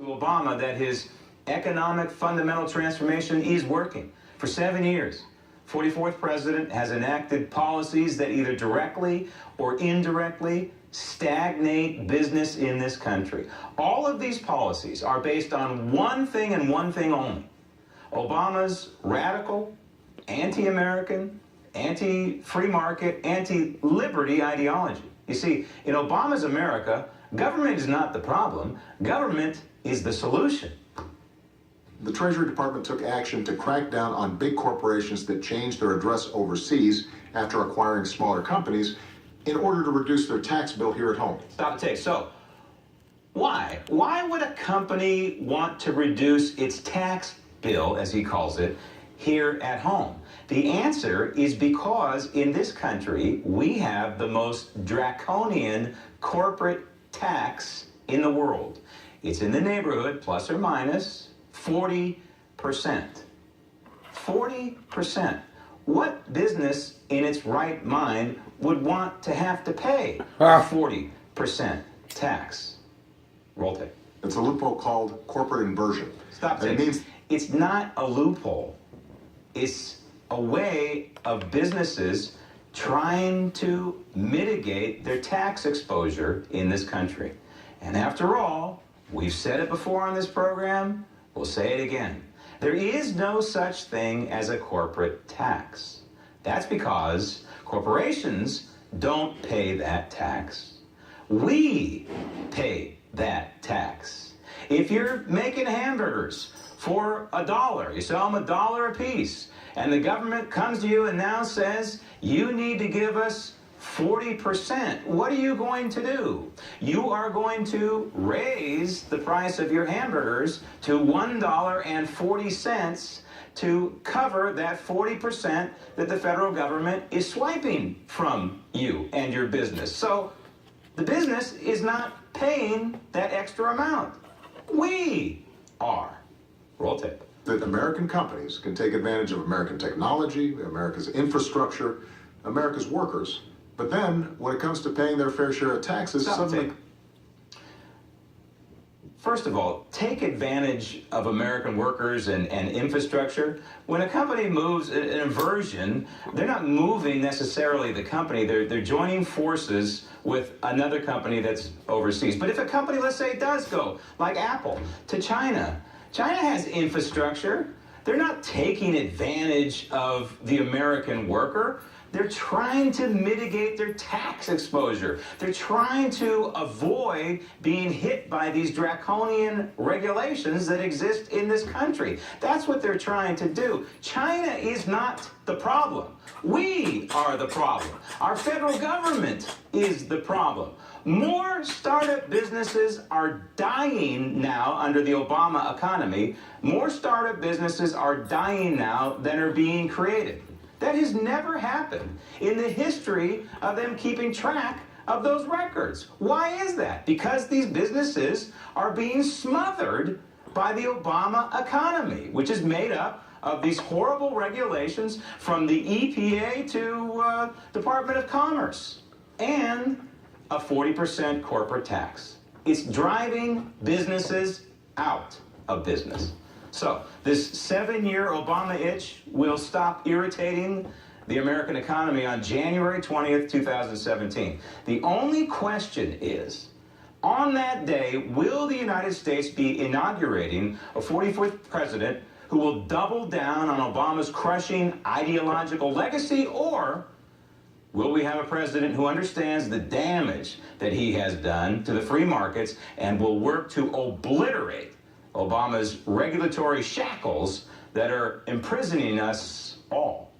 Obama that his economic fundamental transformation is working. For 7 years, 44th president has enacted policies that either directly or indirectly stagnate business in this country. All of these policies are based on one thing and one thing only: Obama's radical, anti-American, anti-free market, anti-liberty ideology. You see, in Obama's America, government is not the problem. Government is the solution. The Treasury Department took action to crack down on big corporations that changed their address overseas after acquiring smaller companies in order to reduce their tax bill here at home. Stop the tape. So, why? Why would a company want to reduce its tax bill, as he calls it, here at home? The answer is because in this country, we have the most draconian corporate tax in the world. It's in the neighborhood, plus or minus, 40%. 40%. What business in its right mind would want to have to pay a 40% tax? Roll tape. It's a loophole called corporate inversion. Stop tape. It's not a loophole. It's a way of businesses trying to mitigate their tax exposure in this country. And after all, we've said it before on this program, we'll say it again. There is no such thing as a corporate tax. That's because corporations don't pay that tax. We pay that tax. If you're making hamburgers for $1, you sell them $1 a piece, and the government comes to you and now says, you need to give us 40%. What are you going to do? You are going to raise the price of your hamburgers to $1.40 to cover that 40% that the federal government is swiping from you and your business. So the business is not paying that extra amount. We are. Roll tape. That American companies can take advantage of American technology, America's infrastructure, America's workers, but then when it comes to paying their fair share of taxes, suddenly... First of all, take advantage of American workers and infrastructure. When a company moves an inversion, they're not moving necessarily the company. They're joining forces with another company that's overseas. But if a company, let's say, does go, like Apple, to China, China has infrastructure. They're not taking advantage of the American worker. They're trying to mitigate their tax exposure. They're trying to avoid being hit by these draconian regulations that exist in this country. That's what they're trying to do. China is not the problem. We are the problem. Our federal government is the problem. More startup businesses are dying now under the Obama economy. More startup businesses are dying now than are being created. That has never happened in the history of them keeping track of those records. Why is that? Because these businesses are being smothered by the Obama economy, which is made up of these horrible regulations from the EPA to Department of Commerce and a 40% corporate tax. It's driving businesses out of business. So this 7-year Obama itch will stop irritating the American economy on January 20th, 2017. The only question is, on that day, will the United States be inaugurating a 44th president who will double down on Obama's crushing ideological legacy, or will we have a president who understands the damage that he has done to the free markets and will work to obliterate Obama's regulatory shackles that are imprisoning us all?